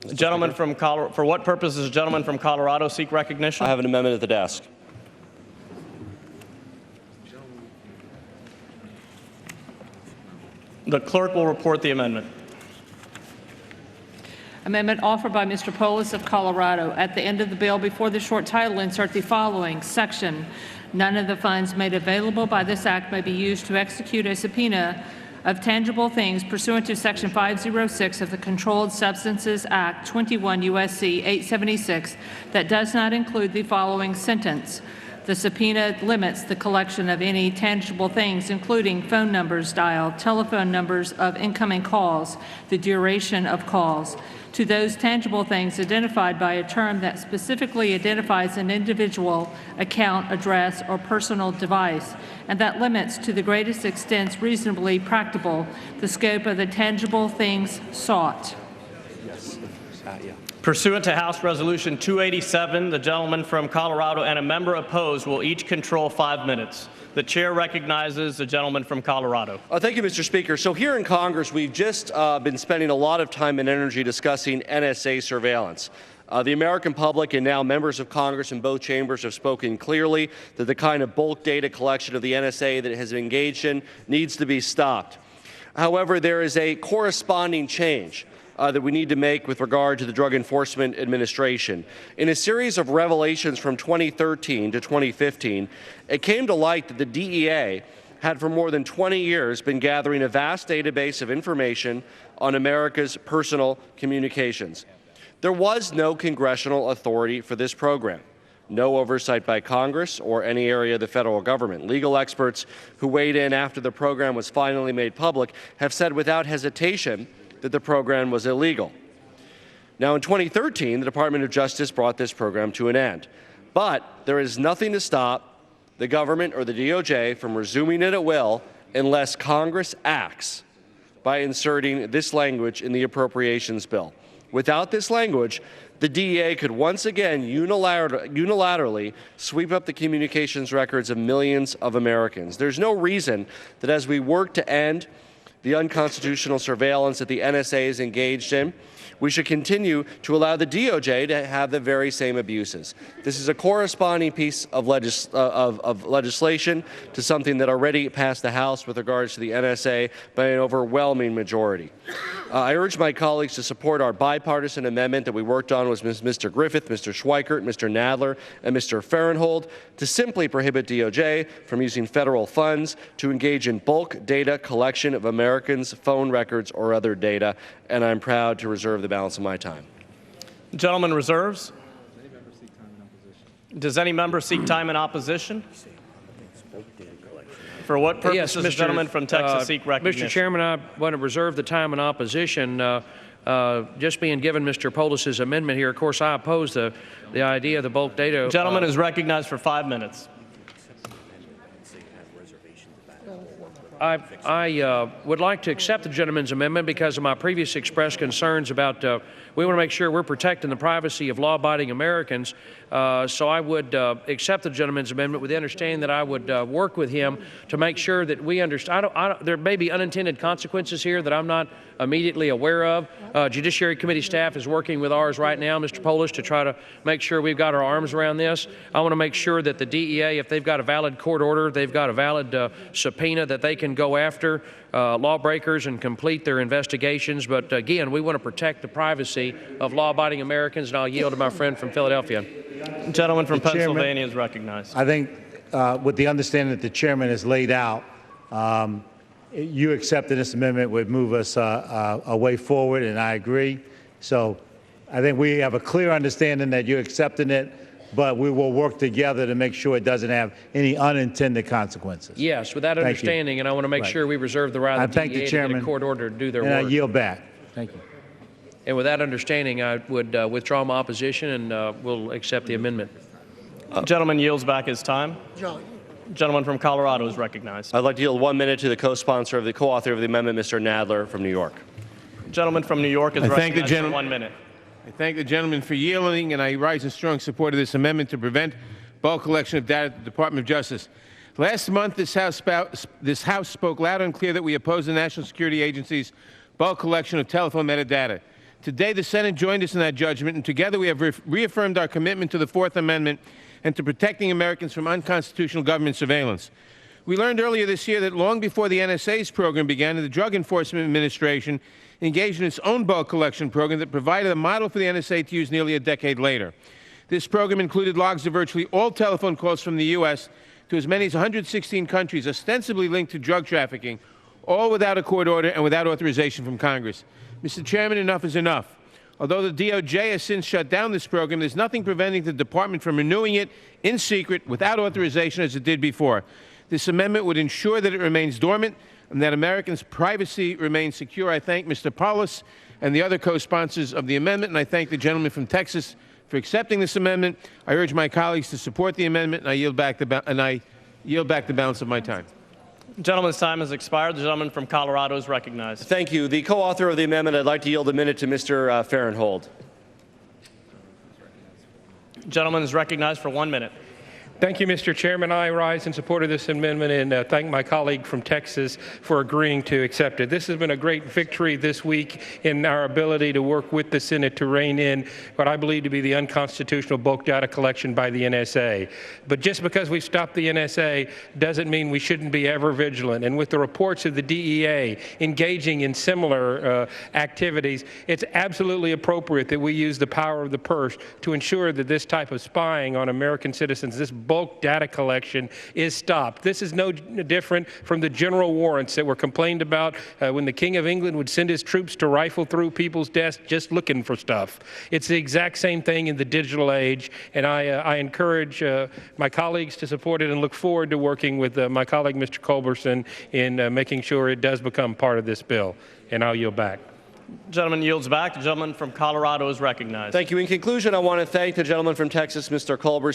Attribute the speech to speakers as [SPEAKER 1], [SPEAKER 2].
[SPEAKER 1] Gentleman from Colorado, for what purpose does the gentleman from Colorado seek recognition?
[SPEAKER 2] I have an amendment at the desk.
[SPEAKER 1] The clerk will report the amendment.
[SPEAKER 3] Amendment offered by Mr. Polis of Colorado. At the end of the bill, before the short title, insert the following section. None of the funds made available by this act may be used to execute a subpoena of tangible things pursuant to Section 506 of the Controlled Substances Act 21 U.S.C. 876 that does not include the following sentence. The subpoena limits the collection of any tangible things, including phone numbers dialed, telephone numbers of incoming calls, the duration of calls, to those tangible things identified by a term that specifically identifies an individual, account, address, or personal device, and that limits to the greatest extent reasonably practicable the scope of the tangible things sought.
[SPEAKER 2] Yes. Yeah.
[SPEAKER 1] Pursuant to House Resolution 287, the gentleman from Colorado and a member opposed will each control 5 minutes. The chair recognizes the gentleman from Colorado.
[SPEAKER 2] Thank you, Mr. Speaker. So here in Congress, we've just been spending a lot of time and energy discussing NSA surveillance. The American public and now members of Congress in both chambers have spoken clearly that the kind of bulk data collection of the NSA that it has engaged in needs to be stopped. However, there is a corresponding change that we need to make with regard to the Drug Enforcement Administration. In a series of revelations from 2013 to 2015, it came to light that the DEA had for more than 20 years been gathering a vast database of information on America's personal communications. There was no congressional authority for this program, no oversight by Congress or any area of the federal government. Legal experts who weighed in after the program was finally made public have said without hesitation that the program was illegal. Now, in 2013, the Department of Justice brought this program to an end. But there is nothing to stop the government or the DOJ from resuming it at will unless Congress acts by inserting this language in the appropriations bill. Without this language, the DEA could once again unilaterally sweep up the communications records of millions of Americans. There's no reason that as we work to end the unconstitutional surveillance that the NSA is engaged in, we should continue to allow the DOJ to have the very same abuses. This is a corresponding piece of legislation to something that already passed the House with regards to the NSA by an overwhelming majority. I urge my colleagues to support our bipartisan amendment that we worked on with Mr. Griffith, Mr. Schweikert, Mr. Nadler, and Mr. Farenthold to simply prohibit DOJ from using federal funds to engage in bulk data collection of Americans' phone records or other data, and I'm proud to reserve the balance of my time.
[SPEAKER 1] The gentleman reserves. Does any member seek time in opposition? For what purpose
[SPEAKER 4] Yes,
[SPEAKER 1] does the gentleman from Texas seek recognition?
[SPEAKER 4] Mr. Chairman, I want to reserve the time in opposition. Just being given Mr. Polis's amendment here, of course, I oppose the idea of the bulk data.
[SPEAKER 1] The gentleman is recognized for 5 minutes.
[SPEAKER 4] I would like to accept the gentleman's amendment because of my previous expressed concerns about we want to make sure we're protecting the privacy of law-abiding Americans. So I would accept the gentleman's amendment with the understanding that I would work with him to make sure that we understand. There may be unintended consequences here that I'm not immediately aware of. Judiciary Committee staff is working with ours right now, Mr. Polis, to try to make sure we've got our arms around this. I want to make sure that the DEA, if they've got a valid court order, they've got a valid subpoena, that they can go after lawbreakers and complete their investigations. But again, we want to protect the privacy of law-abiding Americans, and I'll yield to my friend from Philadelphia.
[SPEAKER 1] The gentleman from Pennsylvania is recognized.
[SPEAKER 5] I think with the understanding that the chairman has laid out, you accepting this amendment would move us a way forward, and I agree. So I think we have a clear understanding that you're accepting it, but we will work together to make sure it doesn't have any unintended consequences.
[SPEAKER 4] Yes, with that understanding, and I want to make sure we reserve the right of the DEA to get a court order to do their work.
[SPEAKER 5] And I yield back. Thank you.
[SPEAKER 4] And with that understanding, I would withdraw my opposition and will accept the amendment.
[SPEAKER 1] Gentleman yields back his time. Gentleman from Colorado is recognized.
[SPEAKER 2] I'd like to yield 1 minute to the co-sponsor of the co-author of the amendment, Mr. Nadler from New York.
[SPEAKER 1] Gentleman from New York is recognized for 1 minute.
[SPEAKER 6] I thank the gentleman for yielding, and I rise in strong support of this amendment to prevent bulk collection of data at the Department of Justice. Last month, this House spoke loud and clear that we oppose the National Security Agency's bulk collection of telephone metadata. Today, the Senate joined us in that judgment, and together we have reaffirmed our commitment to the Fourth Amendment and to protecting Americans from unconstitutional government surveillance. We learned earlier this year that long before the NSA's program began, the Drug Enforcement Administration engaged in its own bulk collection program that provided a model for the NSA to use nearly a decade later. This program included logs of virtually all telephone calls from the U.S. to as many as 116 countries, ostensibly linked to drug trafficking, all without a court order and without authorization from Congress. Mr. Chairman, enough is enough. Although the DOJ has since shut down this program, there's nothing preventing the Department from renewing it in secret without authorization as it did before. This amendment would ensure that it remains dormant and that Americans' privacy remains secure. I thank Mr. Paulus and the other co-sponsors of the amendment, and I thank the gentleman from Texas for accepting this amendment. I urge my colleagues to support the amendment, and I yield back the balance of my time.
[SPEAKER 1] The gentleman's time has expired. The gentleman from Colorado is recognized.
[SPEAKER 2] Thank you. The co-author of the amendment, I'd like to yield a minute to Mr. Farenthold.
[SPEAKER 1] The gentleman is recognized for 1 minute.
[SPEAKER 7] Thank you, Mr. Chairman. I rise in support of this amendment and thank my colleague from Texas for agreeing to accept it. This has been a great victory this week in our ability to work with the Senate to rein in what I believe to be the unconstitutional bulk data collection by the NSA. But just because we've stopped the NSA doesn't mean we shouldn't be ever vigilant. And with the reports of the DEA engaging in similar activities, it's absolutely appropriate that we use the power of the purse to ensure that this type of spying on American citizens, this bulk data collection, is stopped. This is no different from the general warrants that were complained about when the King of England would send his troops to rifle through people's desks just looking for stuff. It's the exact same thing in the digital age, and I encourage my colleagues to support it and look forward to working with my colleague, Mr. Culberson, in making sure it does become part of this bill. And I'll yield back.
[SPEAKER 1] The gentleman yields back. The gentleman from Colorado is recognized.
[SPEAKER 2] Thank you. In conclusion, I want to thank the gentleman from Texas, Mr. Culberson.